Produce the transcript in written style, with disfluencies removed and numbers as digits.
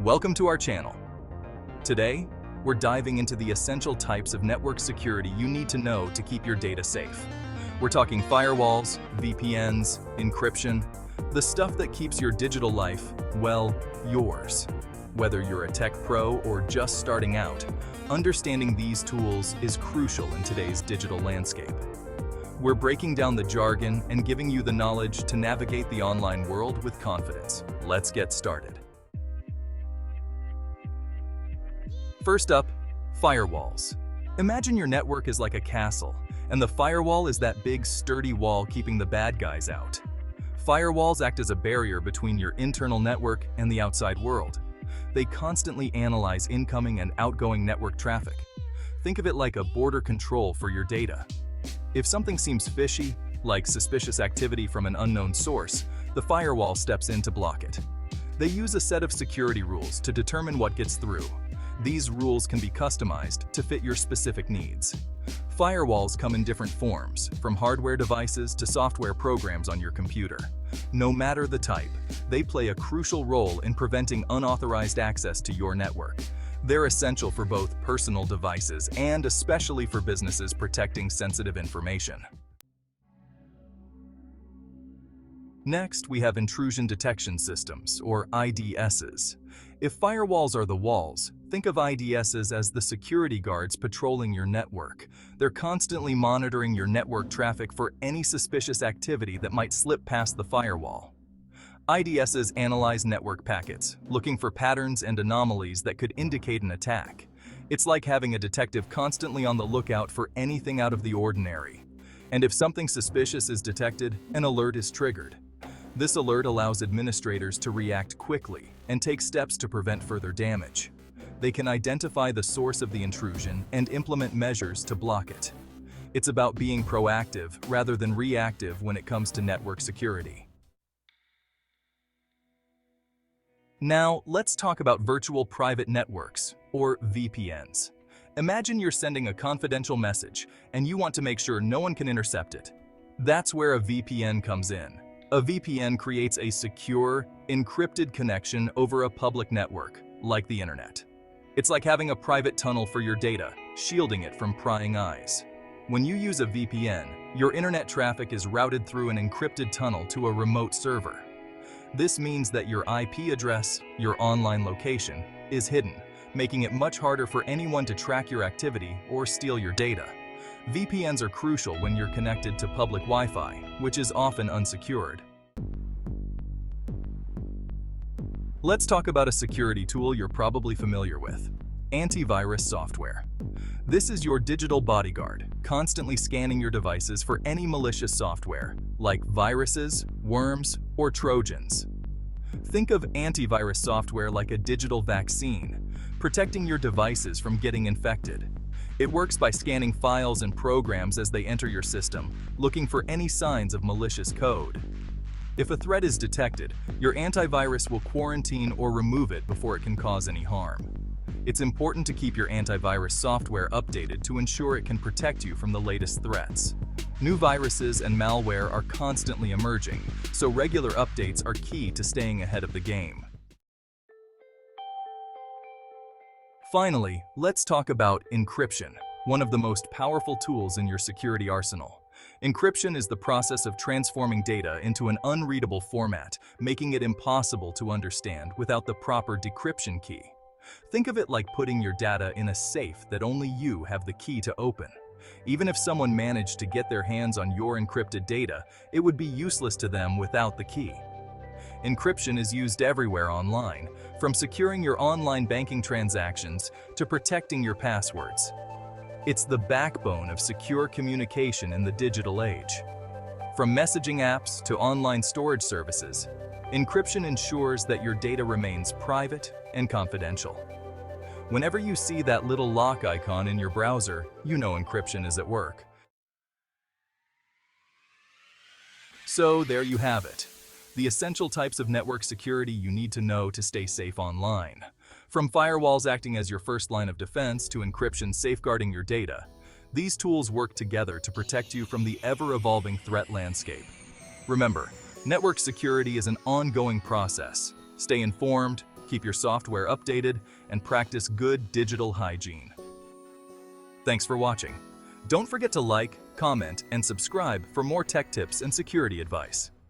Welcome to our channel. Today, we're diving into the essential types of network security you need to know to keep your data safe. We're talking firewalls, VPNs, encryption, the stuff that keeps your digital life, well, yours. Whether you're a tech pro or just starting out, understanding these tools is crucial in today's digital landscape. We're breaking down the jargon and giving you the knowledge to navigate the online world with confidence. Let's get started. First up, firewalls. Imagine your network is like a castle, and the firewall is that big, sturdy wall keeping the bad guys out. Firewalls act as a barrier between your internal network and the outside world. They constantly analyze incoming and outgoing network traffic. Think of it like a border control for your data. If something seems fishy, like suspicious activity from an unknown source, the firewall steps in to block it. They use a set of security rules to determine what gets through. These rules can be customized to fit your specific needs. Firewalls come in different forms, from hardware devices to software programs on your computer. No matter the type, they play a crucial role in preventing unauthorized access to your network. They're essential for both personal devices and especially for businesses protecting sensitive information. Next, we have intrusion detection systems, or IDSs. If firewalls are the walls, think of IDSs as the security guards patrolling your network. They're constantly monitoring your network traffic for any suspicious activity that might slip past the firewall. IDSs analyze network packets, looking for patterns and anomalies that could indicate an attack. It's like having a detective constantly on the lookout for anything out of the ordinary. And if something suspicious is detected, an alert is triggered. This alert allows administrators to react quickly and take steps to prevent further damage. They can identify the source of the intrusion and implement measures to block it. It's about being proactive rather than reactive when it comes to network security. Now, let's talk about virtual private networks, or VPNs. Imagine you're sending a confidential message and you want to make sure no one can intercept it. That's where a VPN comes in. A VPN creates a secure, encrypted connection over a public network, like the internet. It's like having a private tunnel for your data, shielding it from prying eyes. When you use a VPN, your internet traffic is routed through an encrypted tunnel to a remote server. This means that your IP address, your online location, is hidden, making it much harder for anyone to track your activity or steal your data. VPNs are crucial when you're connected to public Wi-Fi, which is often unsecured. Let's talk about a security tool you're probably familiar with: antivirus software. This is your digital bodyguard, constantly scanning your devices for any malicious software, like viruses, worms, or Trojans. Think of antivirus software like a digital vaccine, protecting your devices from getting infected. It works by scanning files and programs as they enter your system, looking for any signs of malicious code. If a threat is detected, your antivirus will quarantine or remove it before it can cause any harm. It's important to keep your antivirus software updated to ensure it can protect you from the latest threats. New viruses and malware are constantly emerging, so regular updates are key to staying ahead of the game. Finally, let's talk about encryption, one of the most powerful tools in your security arsenal. Encryption is the process of transforming data into an unreadable format, making it impossible to understand without the proper decryption key. Think of it like putting your data in a safe that only you have the key to open. Even if someone managed to get their hands on your encrypted data, it would be useless to them without the key. Encryption is used everywhere online, from securing your online banking transactions to protecting your passwords. It's the backbone of secure communication in the digital age. From messaging apps to online storage services, encryption ensures that your data remains private and confidential. Whenever you see that little lock icon in your browser, you know encryption is at work. So there you have it. The essential types of network security you need to know to stay safe online. From firewalls acting as your first line of defense to encryption safeguarding your data, these tools work together to protect you from the ever-evolving threat landscape. Remember, network security is an ongoing process. Stay informed, keep your software updated, and practice good digital hygiene. Thanks for watching. Don't forget to like, comment, and subscribe for more tech tips and security advice.